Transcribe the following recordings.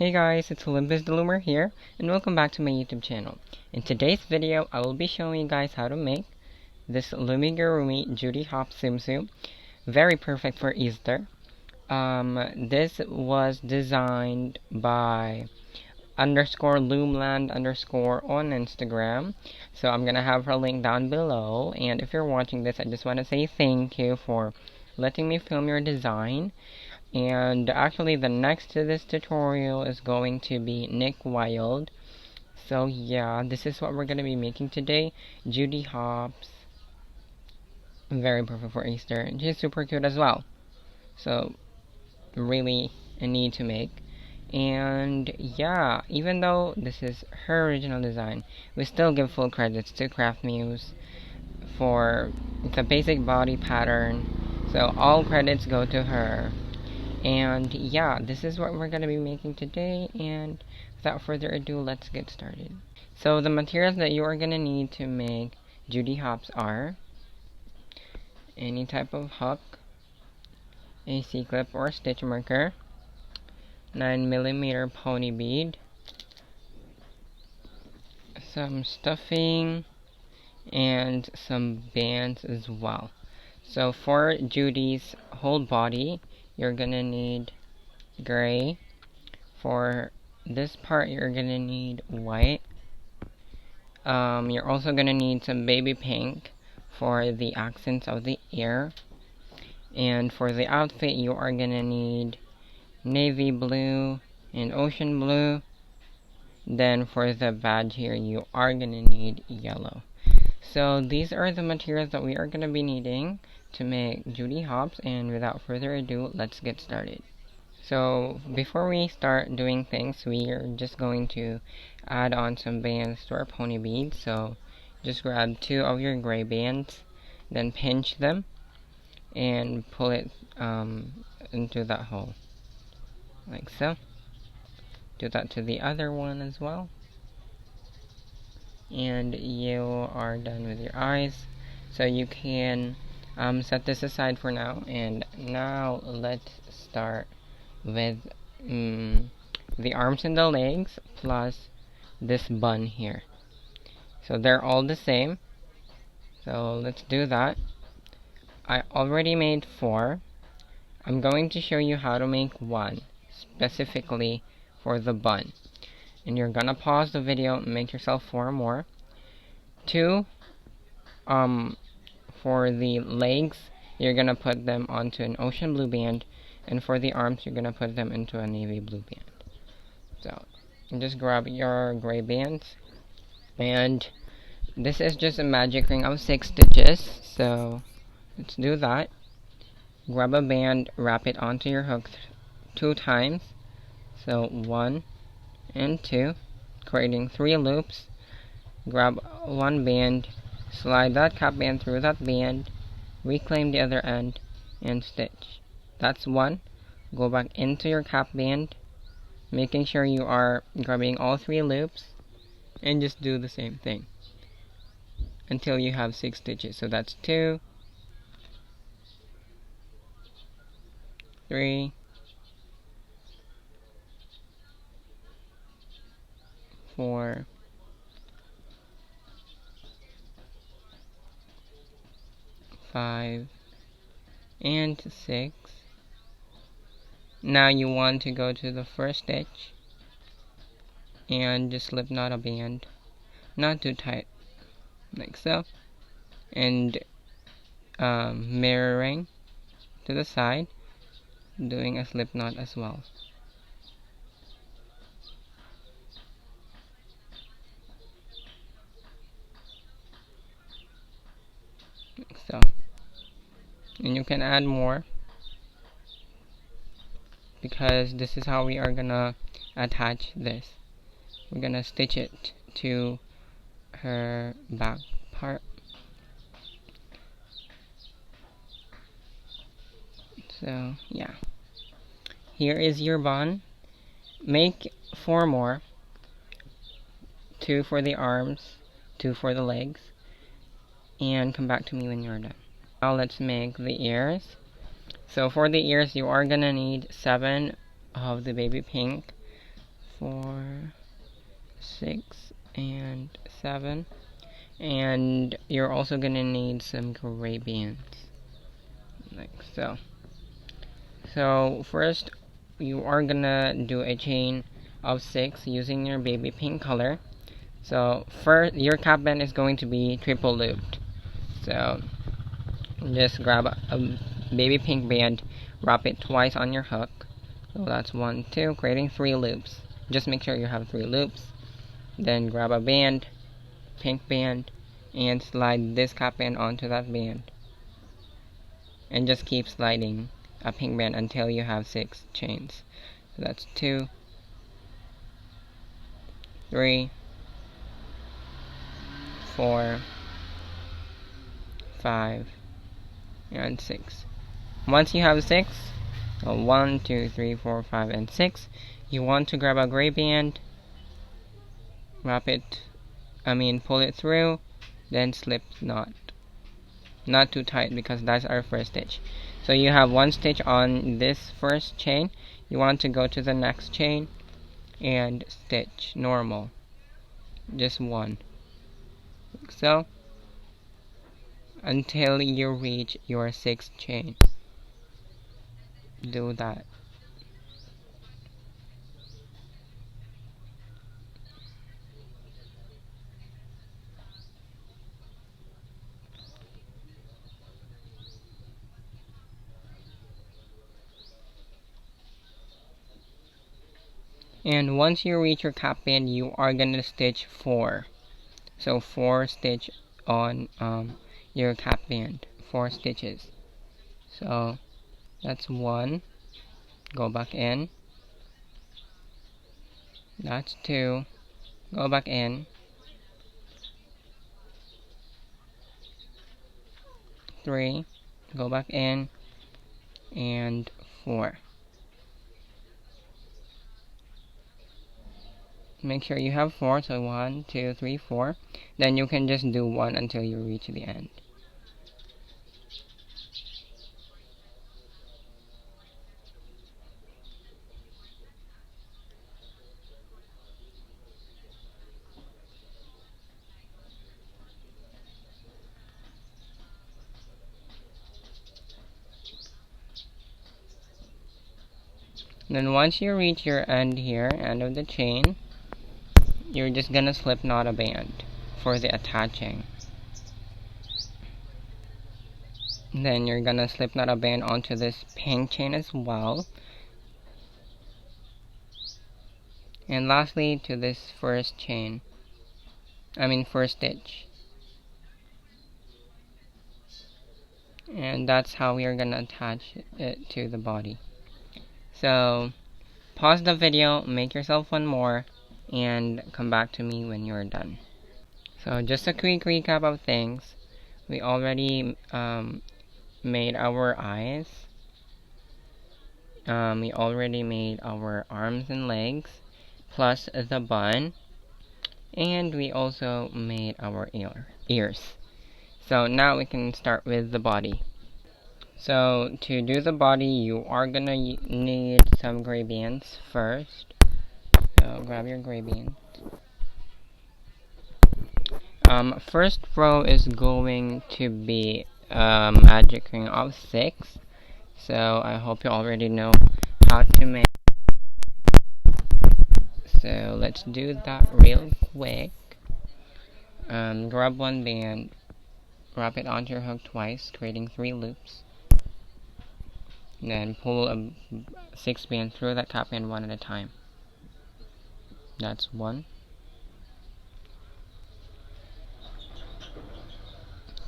Hey guys, it's Olympus the Loomer here, and welcome back to my YouTube channel. In today's video, I will be showing you guys how to make this Loomigurumi Judy Hop Tsum Tsum. Very perfect for Easter. This was designed by _loomland_ on Instagram. So I'm gonna have her link down below, and if you're watching this, I just want to say thank you for letting me film your design. And actually the next to this tutorial is going to be Nick Wild. So yeah, this is what we're going to be making today. Judy Hops. Very perfect for Easter. And she's super cute as well. So really a need to make. And yeah, even though this is her original design, we still give full credits to CraftMuse for the basic body pattern. So all credits go to her. And yeah, this is what we're going to be making today, and without further ado, let's get started. So the materials that you are going to need to make Judy Hops are any type of hook, a C-clip or stitch marker, 9mm pony bead, some stuffing, and some bands as well. So for Judy's whole body, you're gonna need gray. For this part, you're gonna need white. You're also gonna need some baby pink for the accents of the ear. And for the outfit, you are gonna need navy blue and ocean blue. Then for the badge here, you are gonna need yellow. So these are the materials that we are gonna be needing to make Judy Hops, and without further ado, let's get started. So before we start doing things, we are just going to add on some bands to our pony beads. So just grab 2 of your gray bands, then pinch them and pull it into that hole, like so. Do that to the other one as well, and you are done with your eyes. So you can set this aside for now, and now let's start with the arms and the legs plus this bun here. So they're all the same, so let's do that. I already made 4. I'm going to show you how to make 1 specifically for the bun, and you're gonna pause the video and make yourself 4 more. 2 for the legs, you're gonna put them onto an ocean blue band, and for the arms, you're gonna put them into a navy blue band. So just grab your gray bands, and this is just a magic ring of 6 stitches. So let's do that. Grab a band, wrap it onto your hook 2 times. So 1 and 2, creating 3 loops. Grab 1 band, slide that cap band through that band, reclaim the other end, and stitch. That's 1. Go back into your cap band, making sure you are grabbing all 3 loops, and just do the same thing until you have 6 stitches. So that's 2, 3, 4, 5, and 6. Now you want to go to the first stitch and just slip knot a band, not too tight, like so, and mirroring to the side, doing a slip knot as well. Like so. And you can add more, because this is how we are gonna attach this. We're gonna stitch it to her back part. So yeah, here is your bun. Make 4 more, 2 for the arms, 2 for the legs, and come back to me when you're done. Now let's make the ears. So for the ears, you are gonna need 7 of the baby pink, 4, 6, and 7. And you're also gonna need some gray bands, like so. So first, you are gonna do a chain of 6 using your baby pink color. So first, your cap band is going to be triple looped. So just grab a baby pink band, wrap it twice on your hook. So that's 1, 2, creating 3 loops. Just make sure you have 3 loops. Then grab a band, pink band, and slide this cap band onto that band. And just keep sliding a pink band until you have 6 chains. So that's 2, 3, 4, 5, and 6. Once you have 6, 1, 2, 3, 4, 5, and 6, you want to grab a gray band, wrap it, pull it through, then slip knot. Not too tight because that's our first stitch. So you have 1 stitch on this first chain. You want to go to the next chain and stitch normal. Just 1. Like so. Until you reach your 6th chain. Do that. And once you reach your cap band, you are gonna stitch 4. So 4 stitch on your cap band. 4 stitches. So that's 1. Go back in. That's 2. Go back in. 3. Go back in. And 4. Make sure you have 4, so 1, 2, 3, 4. Then you can just do 1 until you reach the end. Then once you reach your end here, end of the chain, you're just gonna slip knot a band for the attaching. Then you're gonna slip knot a band onto this pink chain as well. And lastly, to this first chain. First stitch. And that's how we are gonna attach it to the body. So, pause the video, make yourself one more, and come back to me when you're done. So, just a quick recap of things. We already made our eyes. We already made our arms and legs, plus the bun. And we also made our ears. So, now we can start with the body. So, to do the body, you are gonna need some gray bands first. So, grab your gray bands. First row is going to be magic ring of 6. So, I hope you already know how to make. So, let's do that real quick. Grab 1 band, wrap it onto your hook twice, creating 3 loops. Then pull a 6 band through that cap band 1 at a time. That's 1,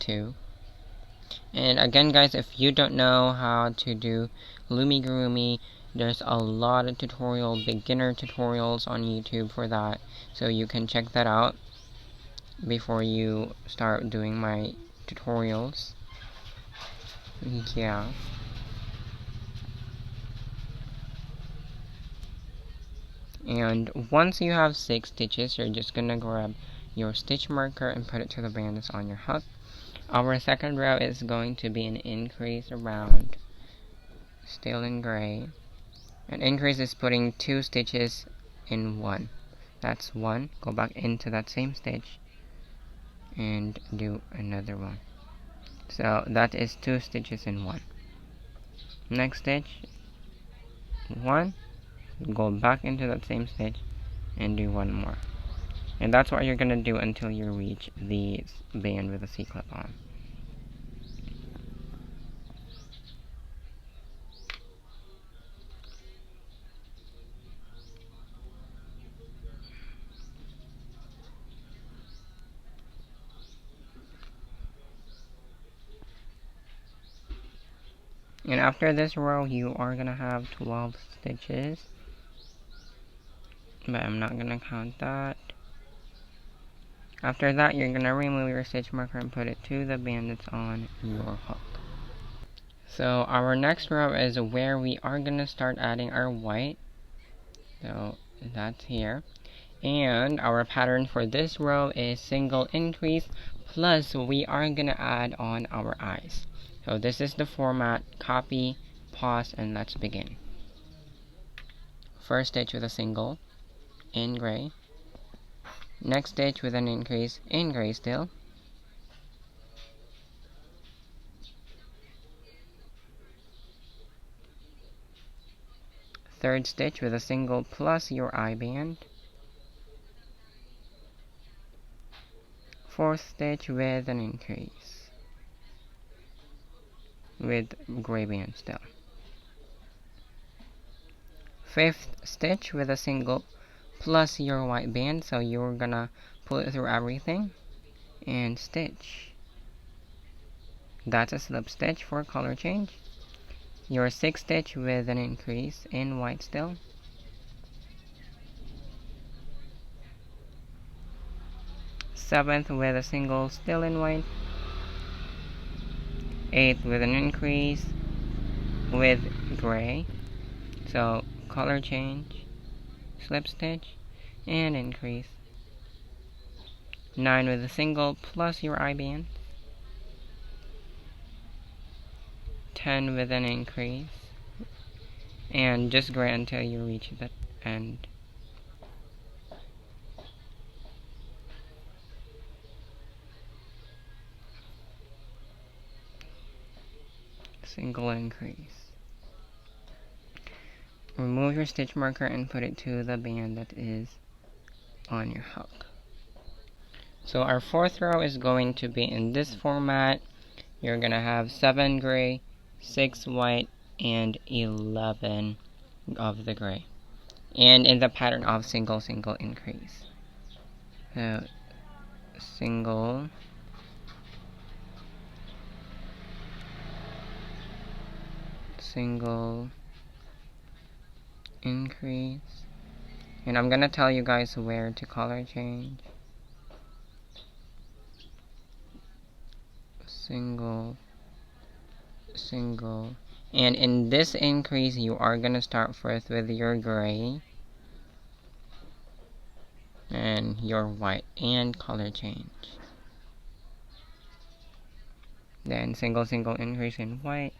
2. And again, guys, if you don't know how to do Loomigurumi, there's a lot of beginner tutorials on YouTube for that, so you can check that out before you start doing my tutorials. Yeah. And once you have 6 stitches, you're just gonna grab your stitch marker and put it to the band that's on your hook. Our second row is going to be an increase around, still in gray. An increase is putting 2 stitches in 1. That's 1. Go back into that same stitch and do another one. So that is 2 stitches in 1. Next stitch, 1, go back into that same stitch and do 1 more. And that's what you're gonna do until you reach the band with the C-clip on. And after this row, you are gonna have 12 stitches. But I'm not gonna count that. After that, you're gonna remove your stitch marker and put it to the band that's on your hook. So our next row is where we are gonna start adding our white. So that's here. And our pattern for this row is single increase, plus we are gonna add on our eyes. So this is the format, copy, pause, and let's begin. First stitch with a single, in gray. Next stitch with an increase, in gray still. Third stitch with a single plus your eye band. Fourth stitch with an increase, with gray band still. Fifth stitch with a single plus your white band, so you're gonna pull it through everything and stitch. That's a slip stitch for color change. Your sixth stitch with an increase in white still. Seventh with a single still in white. Eighth with an increase with gray, so color change, slip stitch, and increase. 9 with a single plus your eye band. 10 with an increase, and just gray until you reach the end. Single increase. Remove your stitch marker and put it to the band that is on your hook. So our fourth row is going to be in this format. You're gonna have 7 gray, 6 white, and 11 of the gray, and in the pattern of single increase. So single, single increase, and I'm gonna tell you guys where to color change. Single, single, and in this increase you are gonna start first with your gray and your white and color change, then single increase in white,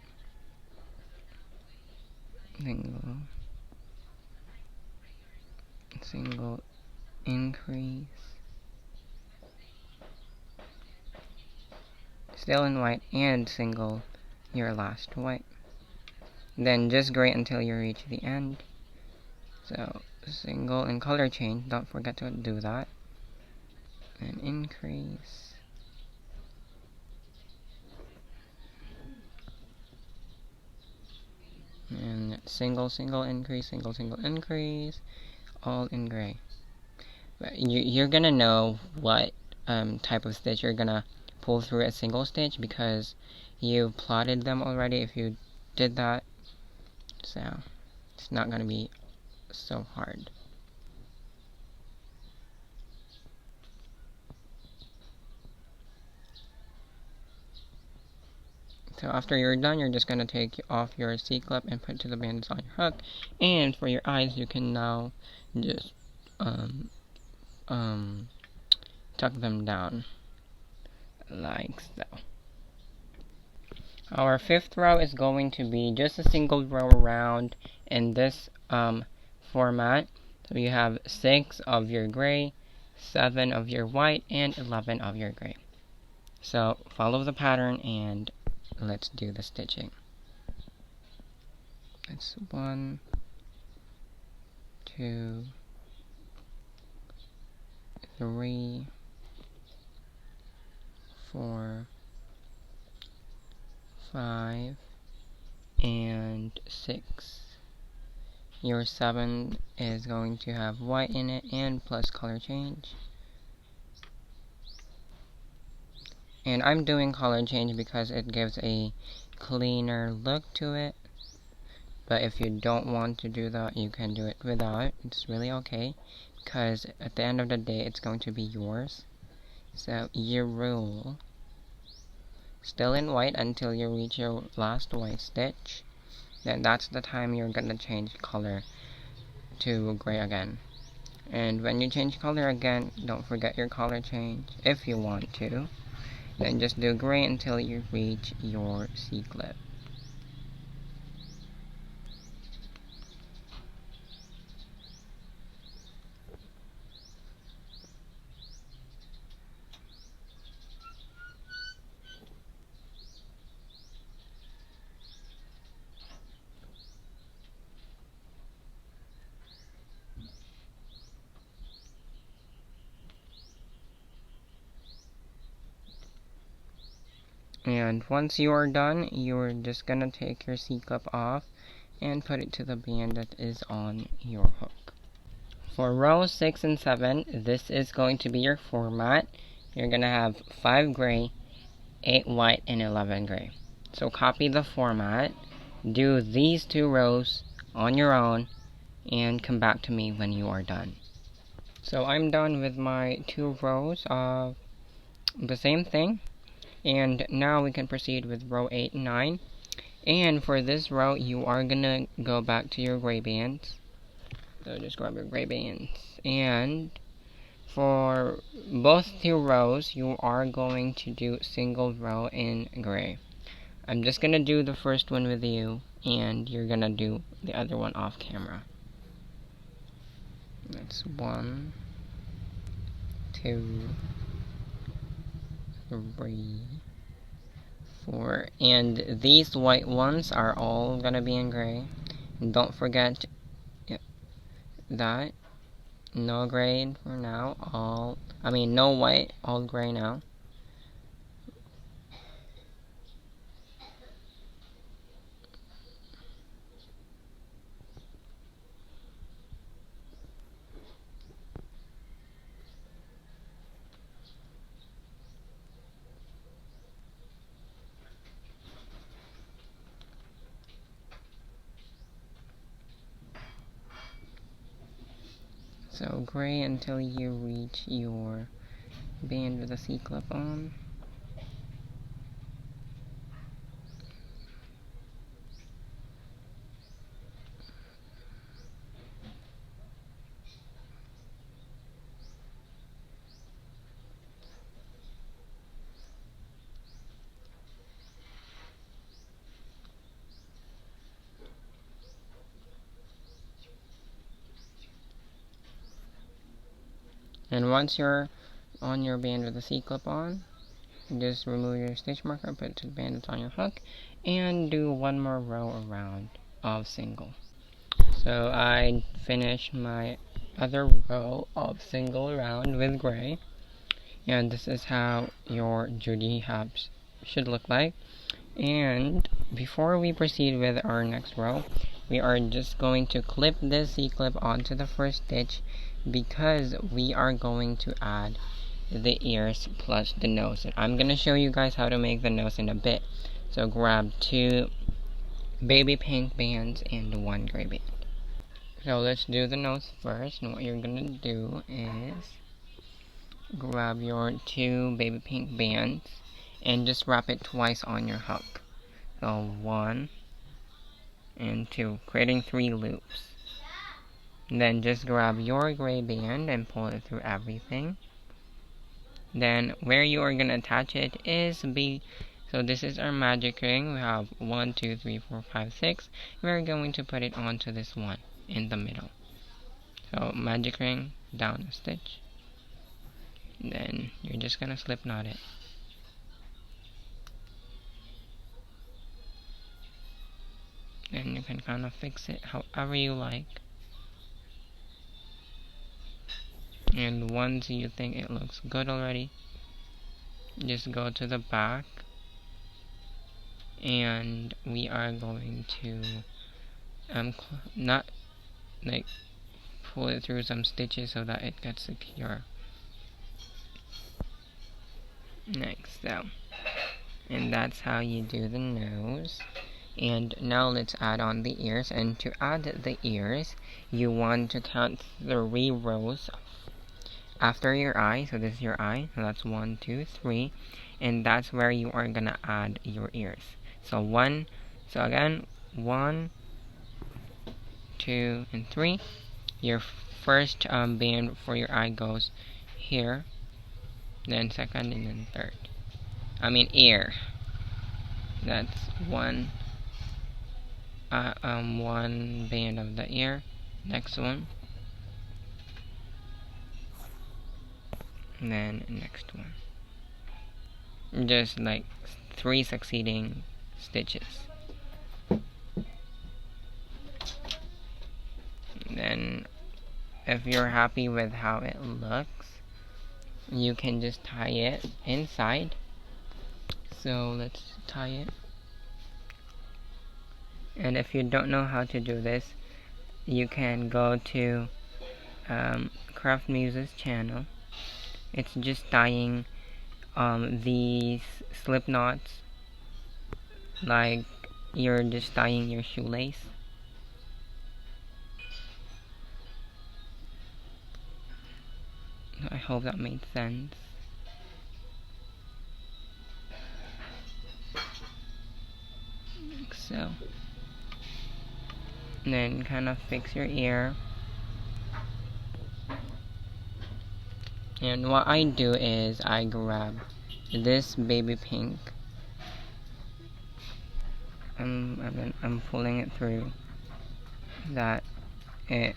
single increase, still in white, and single your last white, then just gray until you reach the end. So single and color change, don't forget to do that, and increase, and single increase, single increase, all in gray. But you're gonna know what type of stitch you're gonna pull through a single stitch because you've plotted them already if you did that, so it's not gonna be so hard. So after you're done, you're just gonna take off your C-clip and put it to the bands on your hook. And for your eyes, you can now just tuck them down like so. Our fifth row is going to be just a single row around in this format. So you have 6 of your gray, 7 of your white, and 11 of your gray. So follow the pattern and let's do the stitching. It's 1, 2, 3, 4, 5, and 6. Your 7 is going to have white in it and plus color change. And I'm doing color change because it gives a cleaner look to it. But if you don't want to do that, you can do it without. It's really okay, because at the end of the day, it's going to be yours. So your rule, still in white until you reach your last white stitch. Then that's the time you're gonna change color to gray again. And when you change color again, don't forget your color change. If you want to, then just do gray until you reach your C-clip. And once you are done, you're just gonna take your C-clip off and put it to the band that is on your hook. For row 6 and 7, this is going to be your format. You're gonna have 5 gray, 8 white, and 11 gray. So copy the format, do these 2 rows on your own, and come back to me when you are done. So I'm done with my 2 rows of the same thing. And now we can proceed with row 8 and 9. And for this row, you are gonna go back to your gray bands. So just grab your gray bands. And for both 2 rows, you are going to do single row in gray. I'm just gonna do the first one with you, and you're gonna do the other one off camera. That's 1, 2, 3, 4, and these white ones are all gonna be in gray. And don't forget that no gray for now. No white, all gray now. So gray until you reach your band with a C-clip on. And once you're on your band with the C-clip on, just remove your stitch marker, put it to the band that's on your hook, and do 1 more row around of single. So I finished my other row of single around with gray, and this is how your Judy hats should look like. And before we proceed with our next row, we are just going to clip this C-clip onto the first stitch, because we are going to add the ears plus the nose. And I'm going to show you guys how to make the nose in a bit. So grab 2 baby pink bands and 1 gray band. So let's do the nose first, and what you're going to do is grab your 2 baby pink bands and just wrap it twice on your hook. So 1 and 2, creating 3 loops. Then just grab your gray band and pull it through everything. Then where you are going to attach it is so this is our magic ring. We have 1, 2, 3, 4, 5, 6. We're going to put it onto this one in the middle. So magic ring, down a stitch, then you're just gonna slip knot it. And you can kind of fix it however you like. And once you think it looks good already, just go to the back, and we are going to not like pull it through some stitches so that it gets secure. Next, so, and that's how you do the nose. And now let's add on the ears. And to add the ears, you want to count 3 rows after your eye. So this is your eye, so that's 1, 2, 3, and that's where you are gonna add your ears. So again, 1, 2, and 3. Your first band for your eye goes here, then second, and then third. Ear. That's one band of the ear. Next one, and then next one. Just like 3 succeeding stitches. Then if you're happy with how it looks, you can just tie it inside. So let's tie it. And if you don't know how to do this, you can go to CraftMuse's channel. It's just tying these slip knots like you're just tying your shoelace. I hope that made sense. Like so. And then kind of fix your ear. And what I do is I grab this baby pink. I'm pulling it through that it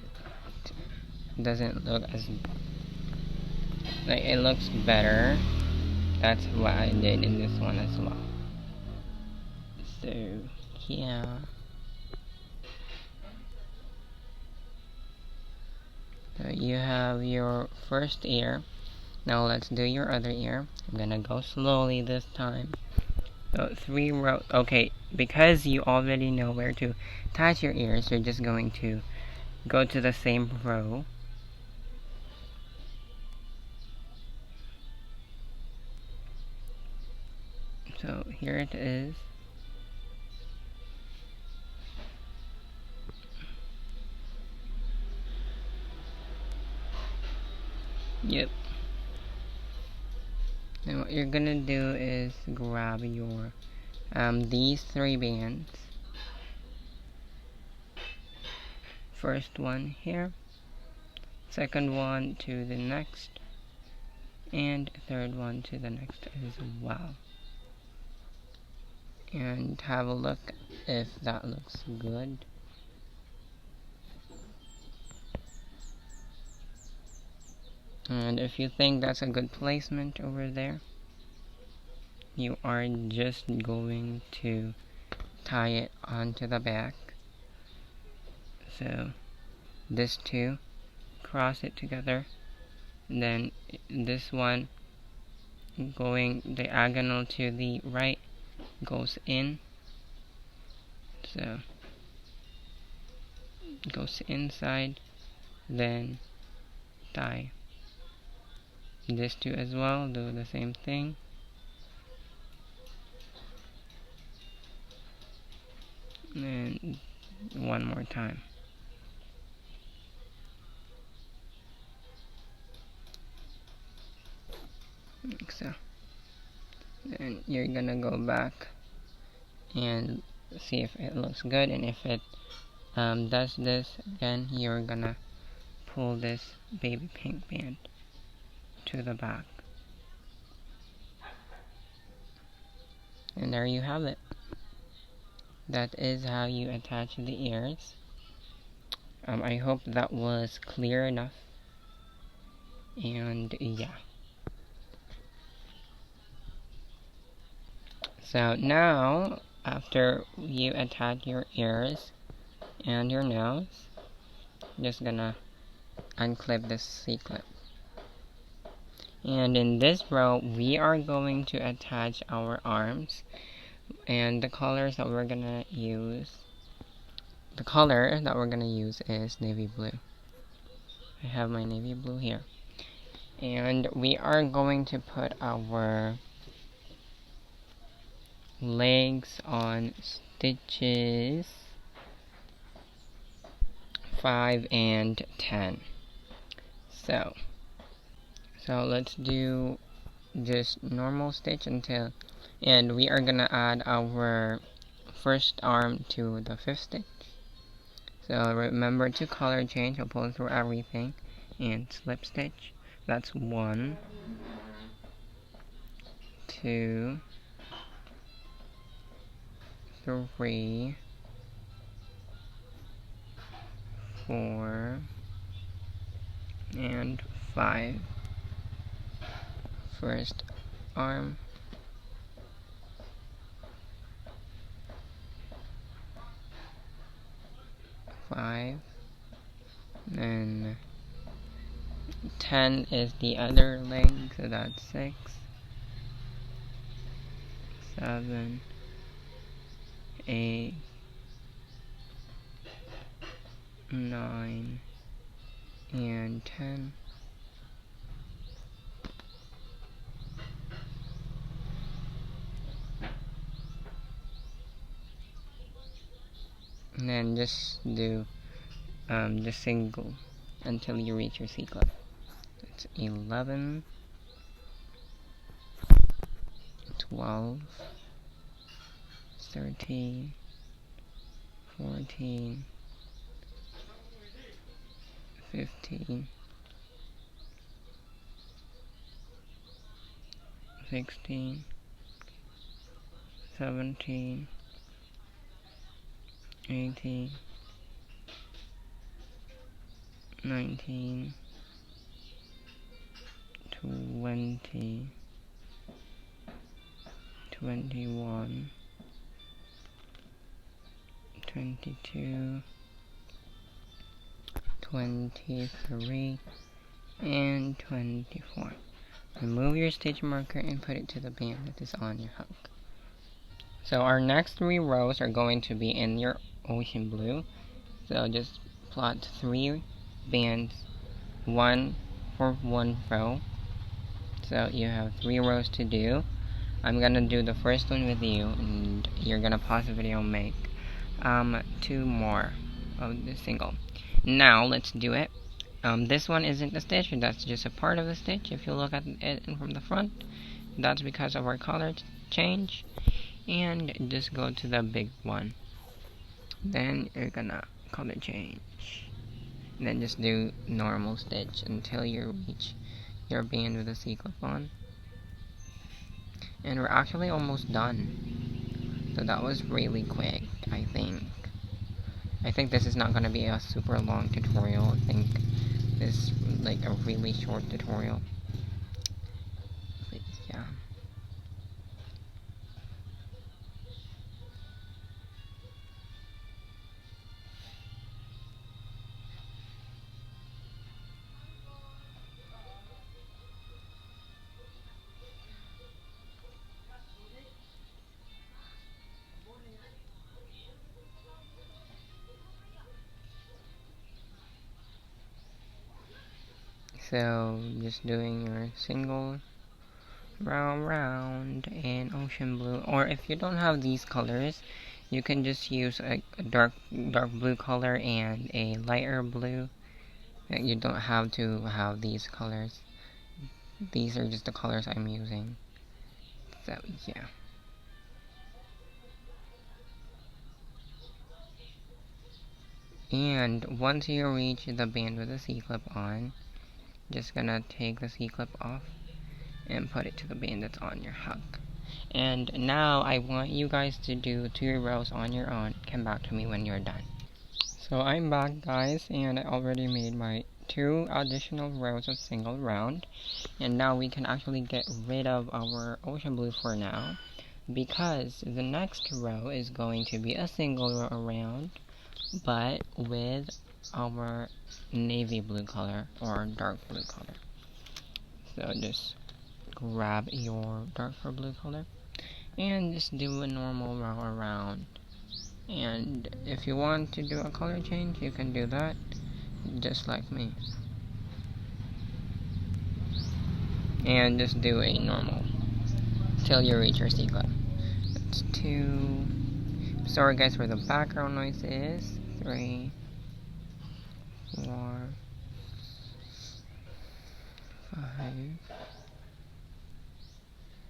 doesn't look as like it looks better. That's what I did in this one as well. So yeah. So you have your first ear. Now let's do your other ear. I'm gonna go slowly this time. So 3 rows. Okay, because you already know where to attach your ears, you're just going to go to the same row. So here it is. Yep. And what you're gonna do is grab your these 3 bands. First one here, second one to the next, and third one to the next as well. And have a look if that looks good. And if you think that's a good placement over there, you are just going to tie it onto the back. So this 2, cross it together, and then this one going diagonal to the right goes in, so goes inside, then tie. This 2 as well, do the same thing. And one more time. Like so. Then you're gonna go back and see if it looks good, and if it does this again, you're gonna pull this baby pink band to the back. And there you have it. That is how you attach the ears. I hope that was clear enough. And yeah. So now, after you attach your ears and your nose, just gonna unclip this C-clip. And in this row, we are going to attach our arms, and the colors that we're gonna use, the color that we're gonna use is navy blue. I have my navy blue here. And we are going to put our legs on stitches 5 and 10. So let's do just normal stitch until, and we are gonna add our first arm to the 5th stitch. So remember to color change, I'll pull through everything, and slip stitch. That's 1, 2, 3, 4, and 5. First arm, five, then 10 is the other leg, so that's 6, 7, 8, 9, and 10. And then just do the single until you reach your C-clip. It's 11, 12, 13, 14, 15, 16, 17, 18, 19, 20, 21, 22, 23, and 24. Remove your stitch marker and put it to the band that is on your hook. So our next 3 rows are going to be in your ocean blue. So just plot 3 bands, 1 for 1 row. So you have 3 rows to do. I'm gonna do the first one with you, and you're gonna pause the video and make 2 more of the single. Now let's do it. This one isn't the stitch, that's just a part of the stitch. If you look at it from the front, that's because of our color change. And just go to the big one. Then you're gonna color change. And then just do normal stitch until you reach your band with a C-clip on. And we're actually almost done. So that was really quick, I think. I think this is not gonna be a super long tutorial. I think this is like a really short tutorial. But yeah. So just doing your single round in ocean blue, or if you don't have these colors, you can just use a dark blue color and a lighter blue. You don't have to have these colors. These are just the colors I'm using. So yeah. And once you reach the band with the C-clip on, just gonna take the C-clip off and put it to the band that's on your hook. And now I want you guys to do 2 rows on your own. Come back to me when you're done. So I'm back, guys, and I already made my 2 additional rows of single round, and now we can actually get rid of our ocean blue for now, because the next row is going to be a single round but with our navy blue color or dark blue color. So just grab your darker blue color and just do a normal row around. And if you want to do a color change, you can do that just like me. And just do a normal till you reach your sequence. That's 2. Sorry guys for the background noise is 3, 4, 5,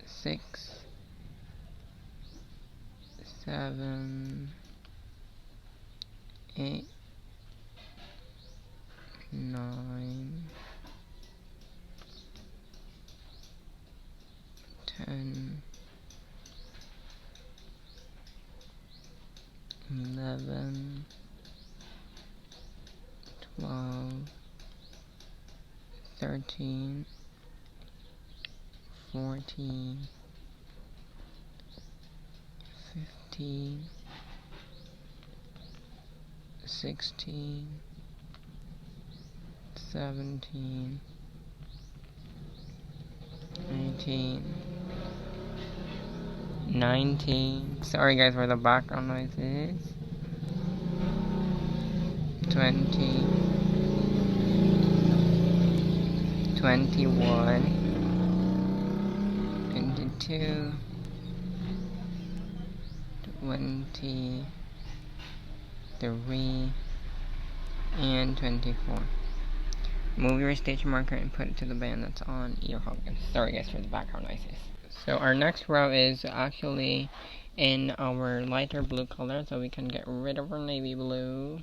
6, 7, 8, 9, 10, 11, 12, 13, 14, 15, 16, 17, 18, 19. Sorry guys for the background noises. 20, 21, 22, 23, and 24. Move your stitch marker and put it to the band that's on your hook. Sorry guys for the background noises. So our next row is actually in our lighter blue color, so we can get rid of our navy blue.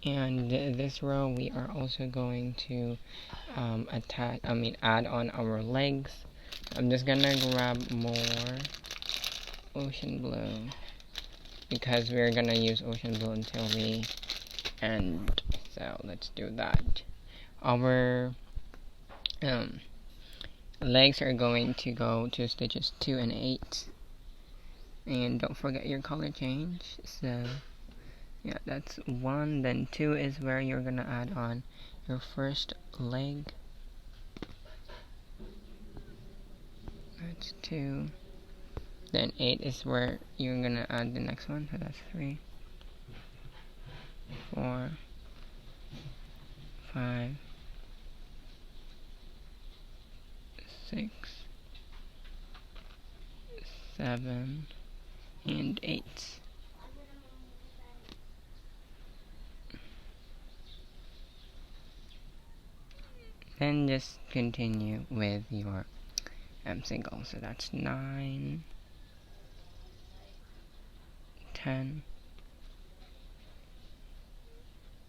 And this row we are also going to add on our legs. I'm just gonna grab more ocean blue because we're gonna use ocean blue until we end. So let's do that. Our legs are going to go to stitches 2 and 8, and don't forget your color change. So yeah, that's 1. Then 2 is where you're gonna add on your first leg. That's 2. Then 8 is where you're gonna add the next one. So that's 3, 4, 5, 6, 7, and 8. Then just continue with your single. So that's 9, 10,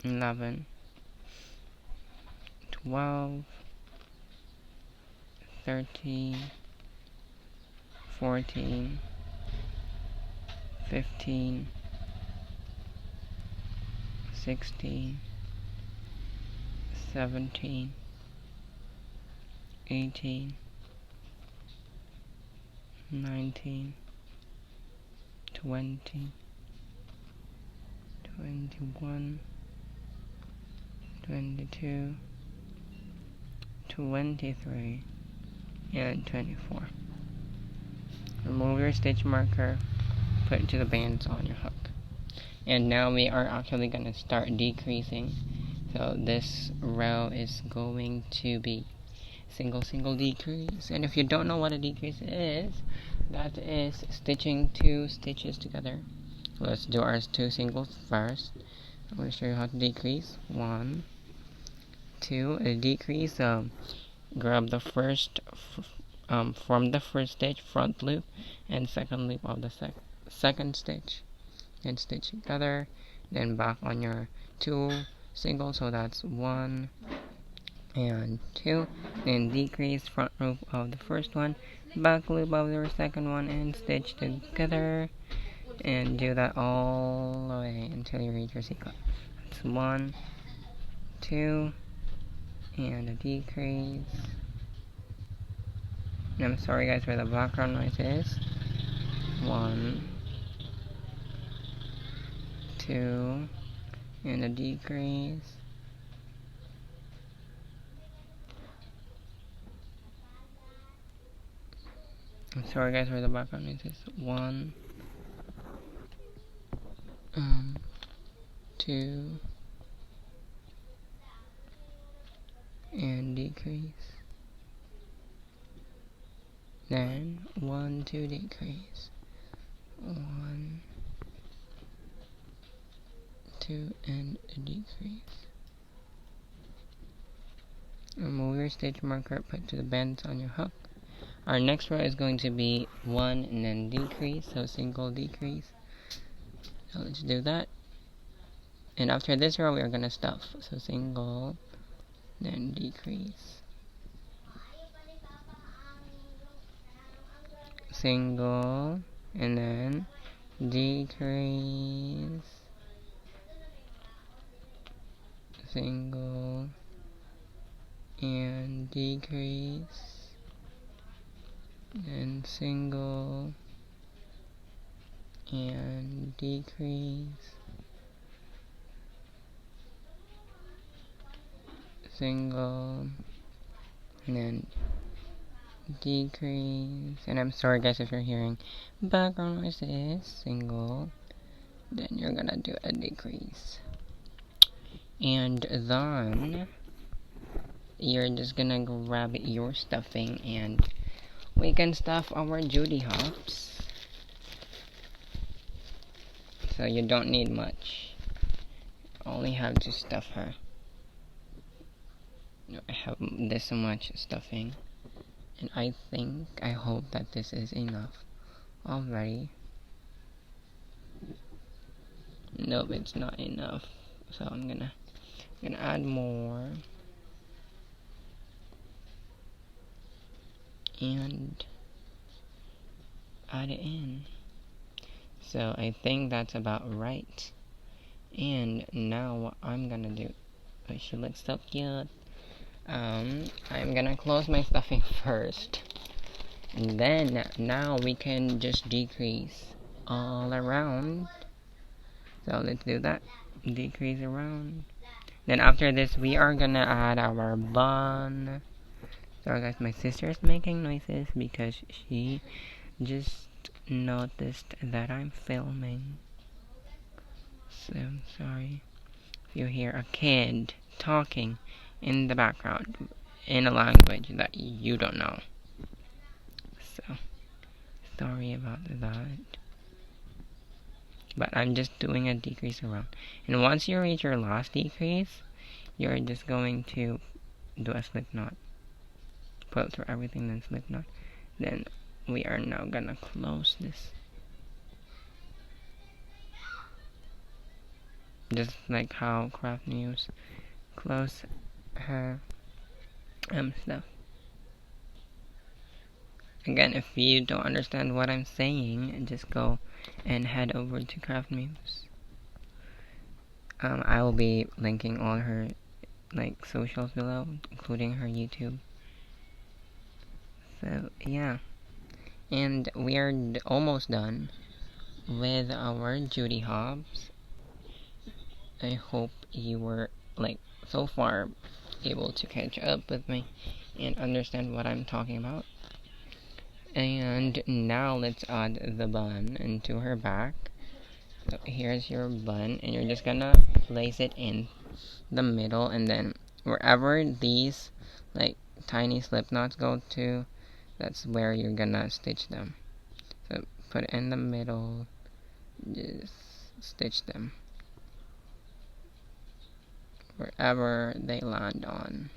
11, 12, 13, 14, 15, 16, 17, 18, 19, 20, 21, 22, 23, and 24. Remove your stitch marker, put it to the bands on your hook. And now we are actually going to start decreasing. So this row is going to be single decrease. And if you don't know what a decrease is, that is stitching 2 stitches together. Let's do our 2 singles first. I'm going to show you how to decrease. 1, 2, a decrease. Grab the first from the first stitch front loop and second loop of the second stitch, and stitch together, then back on your 2 singles. So that's 1 and 2, then decrease front loop of the first one, back loop of the second one, and stitch together, And do that all the way until you reach your sequence. That's 1, 2, and a decrease. And I'm sorry guys for the background noises. 1, 2, and a decrease. I'm sorry guys for the background noises. 1, 2, and decrease. Then 1, 2, decrease. 1, 2, and a decrease. Remove your stitch marker, put to the bands on your hook. Our next row is going to be 1 and then decrease, so single decrease. So let's do that. And after this row, we are gonna stuff. So single, then decrease. Single, and then decrease. Single, and decrease. And single, and decrease. Single, and then decrease. And I'm sorry guys if you're hearing background noises. Single, then you're gonna do a decrease, and then you're just gonna grab your stuffing and we can stuff our Judy hops. So you don't need much, only have to stuff her. I have this much stuffing, and I hope that this is enough already. Nope, it's not enough, so I'm gonna add more and add it in. So I think that's about right. And now what I'm gonna do, she looks so cute. I'm gonna close my stuffing first, and then now we can just decrease all around. So let's do that. Decrease around. Then after this, we are gonna add our bun. Sorry guys, my sister is making noises because she just noticed that I'm filming. So I'm sorry if you hear a kid talking in the background in a language that you don't know. So sorry about that. But I'm just doing a decrease around. And once you reach your last decrease, you're just going to do a slip knot. Pull through everything, then slip knot. Then we are now gonna close this. Just like how CraftMuse close her stuff. Again, if you don't understand what I'm saying, just go and head over to CraftMuse. I will be linking all her socials below, including her YouTube. So yeah, and we are almost done with our Judy hops. I hope you were so far able to catch up with me and understand what I'm talking about. And now let's add the bun into her back. So here's your bun, and you're just gonna place it in the middle, and then wherever these tiny slip knots go to, that's where you're gonna stitch them. So put it in the middle, just stitch them wherever they land on.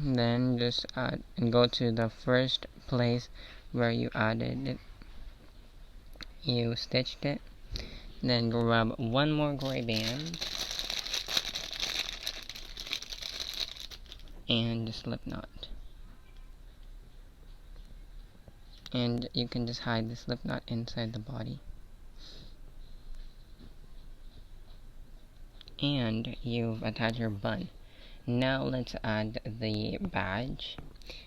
Then just add and go to the first place where you added it. You stitched it. Then grab one more gray band and a slip knot. And you can just hide the slip knot inside the body. And you've attached your bun. Now let's add the badge.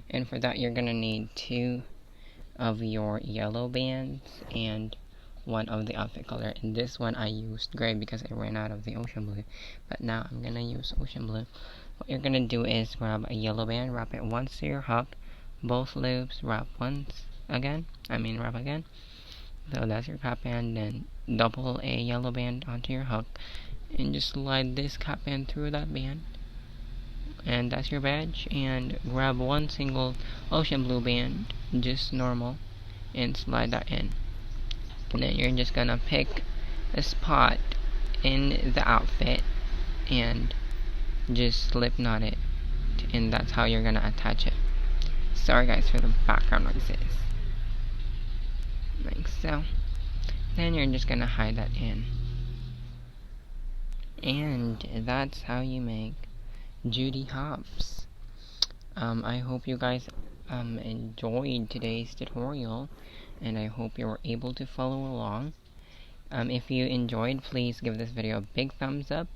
And for that, you're gonna need 2 of your yellow bands and 1 of the outfit color. In this one, I used gray because I ran out of the ocean blue. But now I'm gonna use ocean blue. What you're gonna do is grab a yellow band, wrap it once to your hook, both loops, wrap again. So that's your cap band, then double a yellow band onto your hook, and just slide this cap band through that band. And that's your badge. And grab 1 single ocean blue band, just normal, and slide that in. And then you're just gonna pick a spot in the outfit and just slip knot it, and that's how you're gonna attach it. Sorry guys for the background noises. Like so. Then you're just gonna hide that in. And that's how you make Judy hops. I hope you guys enjoyed today's tutorial, and I hope you were able to follow along. If you enjoyed, please give this video a big thumbs up,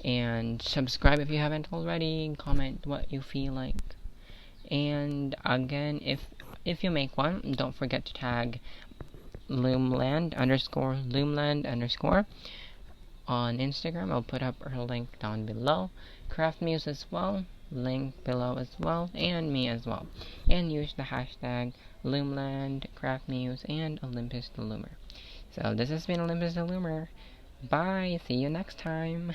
and subscribe if you haven't already. Comment what you feel like. And again, if you make one, don't forget to tag Loomland_, on Instagram. I'll put up her link down below. CraftMuse as well, link below as well, and me as well. And use the hashtag Loomland, CraftMuse, and Olympus the Loomer. So this has been Olympus the Loomer. Bye, see you next time.